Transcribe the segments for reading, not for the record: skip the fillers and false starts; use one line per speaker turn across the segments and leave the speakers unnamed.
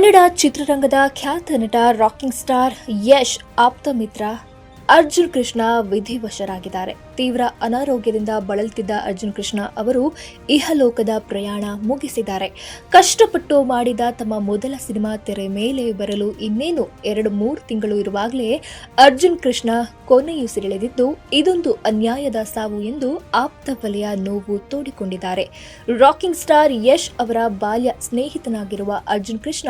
ಕನ್ನಡ ಚಿತ್ರರಂಗದ ಖ್ಯಾತ ನಟ ರಾಕಿಂಗ್ ಸ್ಟಾರ್ ಯಶ್ ಆಪ್ತ ಮಿತ್ರ ಅರ್ಜುನ್ ಕೃಷ್ಣ ವಿಧಿವಶರಾಗಿದ್ದಾರೆ. ತೀವ್ರ ಅನಾರೋಗ್ಯದಿಂದ ಬಳಲ್ತಿದ್ದ ಅರ್ಜುನ್ ಕೃಷ್ಣ ಅವರು ಇಹಲೋಕದ ಪ್ರಯಾಣ ಮುಗಿಸಿದ್ದಾರೆ. ಕಷ್ಟಪಟ್ಟು ಮಾಡಿದ ತಮ್ಮ ಮೊದಲ ಸಿನಿಮಾ ತೆರೆ ಮೇಲೆ ಬರಲು ಇನ್ನೇನು 2-3 ತಿಂಗಳು ಇರುವಾಗಲೇ ಅರ್ಜುನ್ ಕೃಷ್ಣ ಕೊನೆಯುಸಿರೆಳೆದಿದ್ದು ಇದೊಂದು ಅನ್ಯಾಯದ ಸಾವು ಎಂದು ಆಪ್ತ ವಲಯ ನೋವು ತೋಡಿಕೊಂಡಿದ್ದಾರೆ. ರಾಕಿಂಗ್ ಸ್ಟಾರ್ ಯಶ್ ಅವರ ಬಾಲ್ಯ ಸ್ನೇಹಿತನಾಗಿರುವ ಅರ್ಜುನ್ ಕೃಷ್ಣ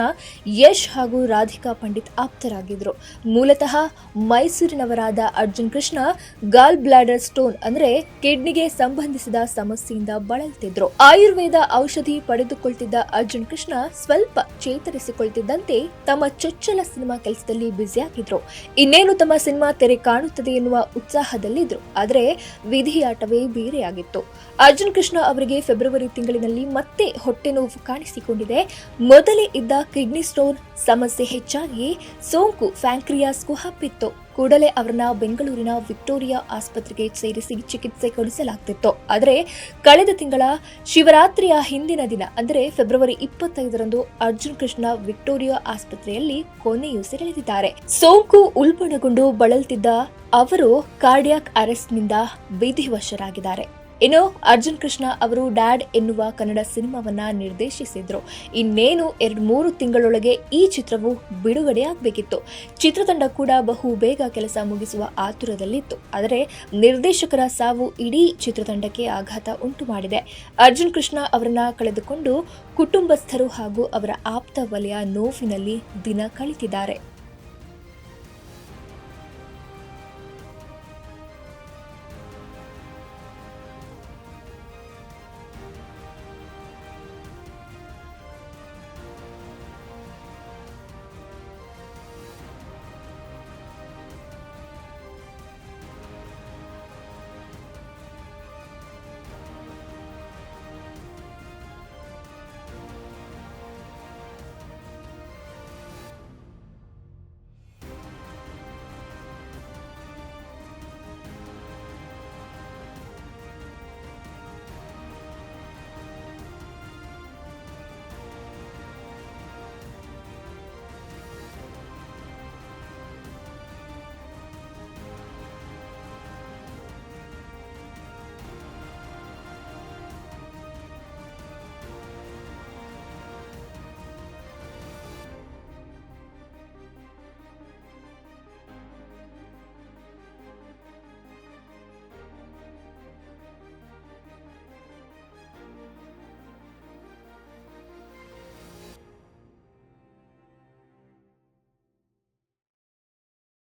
ಯಶ್ ಹಾಗೂ ರಾಧಿಕಾ ಪಂಡಿತ್ ಆಪ್ತರಾಗಿದ್ದರು. ಮೂಲತಃ ಮೈಸೂರಿನವರಾದ Arjun Krishna gall bladder stone ಅಂದ್ರೆ ಕಿಡ್ನಿಗೆ ಸಂಬಂಧಿಸಿದ ಸಮಸ್ಯೆಯಿಂದ ಬಳಲ್ತಿದ್ರು. ಆಯುರ್ವೇದ ಔಷಧಿ ಪಡೆದುಕೊಳ್ತಿದ್ದ ಅರ್ಜುನ್ ಕೃಷ್ಣ ಸ್ವಲ್ಪ ಚೇತರಿಸಿಕೊಳ್ತಿದ್ದಂತೆ ತಮ್ಮ ಚೊಚ್ಚಲ ಸಿನಿಮಾ ಕೆಲಸದಲ್ಲಿ ಬ್ಯುಸಿಯಾಗಿದ್ರು. ಇನ್ನೇನು ತಮ್ಮ ಸಿನಿಮಾ ತೆರೆ ಕಾಣುತ್ತದೆ ಎನ್ನುವ ಉತ್ಸಾಹದಲ್ಲಿದ್ರು. ಆದರೆ ವಿಧಿಯಾಟವೇ ಬೇರೆಯಾಗಿತ್ತು. ಅರ್ಜುನ್ ಕೃಷ್ಣ ಅವರಿಗೆ ಫೆಬ್ರವರಿ ತಿಂಗಳಿನಲ್ಲಿ ಮತ್ತೆ ಹೊಟ್ಟೆ ನೋವು ಕಾಣಿಸಿಕೊಂಡಿದೆ. ಮೊದಲೇ ಇದ್ದ ಕಿಡ್ನಿ ಸ್ಟೋನ್ ಸಮಸ್ಯೆ ಹೆಚ್ಚಾಗಿ ಸೋಂಕು ಫ್ಯಾಂಕ್ರಿಯಾಸ್ಗೂ ಹಬ್ಬಿತ್ತು. ಕೂಡಲೇ ಅವರನ್ನ ಬೆಂಗಳೂರಿನ ವಿಕ್ಟೋರಿಯಾ ಆಸ್ಪತ್ರೆಗೆ ಸೇರಿಸಿ ಚಿಕಿತ್ಸೆ ಕೊಡಿಸಲಾಗ್ತಿತ್ತು. ಆದರೆ ಕಳೆದ ತಿಂಗಳ ಶಿವರಾತ್ರಿಯ ಹಿಂದಿನ ದಿನ ಅಂದರೆ ಫೆಬ್ರವರಿ 25ರಂದು ಅರ್ಜುನ್ ಕೃಷ್ಣ ವಿಕ್ಟೋರಿಯಾ ಆಸ್ಪತ್ರೆಯಲ್ಲಿ ಕೊನೆಯುಸಿರೆಳೆದಿದ್ದಾರೆ. ಸೋಂಕು ಉಲ್ಬಣಗೊಂಡು ಬಳಲ್ತಿದ್ದ ಅವರು ಕಾರ್ಡಿಯಾಕ್ ಅರೆಸ್ಟ್ನಿಂದ ವಿಧಿವಶರಾಗಿದ್ದಾರೆ. ಇನ್ನು ಅರ್ಜುನ್ ಕೃಷ್ಣ ಅವರು ಡ್ಯಾಡ್ ಎನ್ನುವ ಕನ್ನಡ ಸಿನಿಮಾವನ್ನ ನಿರ್ದೇಶಿಸಿದ್ರು. ಇನ್ನೇನು 2-3 ತಿಂಗಳೊಳಗೆ ಈ ಚಿತ್ರವು ಬಿಡುಗಡೆಯಾಗಬೇಕಿತ್ತು. ಚಿತ್ರತಂಡ ಕೂಡ ಬಹು ಬೇಗ ಕೆಲಸ ಮುಗಿಸುವ ಆತುರದಲ್ಲಿತ್ತು. ಆದರೆ ನಿರ್ದೇಶಕರ ಸಾವು ಇಡೀ ಚಿತ್ರತಂಡಕ್ಕೆ ಆಘಾತ ಉಂಟು ಮಾಡಿದೆ. ಅರ್ಜುನ್ ಕೃಷ್ಣ ಅವರನ್ನ ಕಳೆದುಕೊಂಡು ಕುಟುಂಬಸ್ಥರು ಹಾಗೂ ಅವರ ಆಪ್ತ ವಲಯ ನೋವಿನಲ್ಲಿ ದಿನ ಕಳೆದಿದ್ದಾರೆ.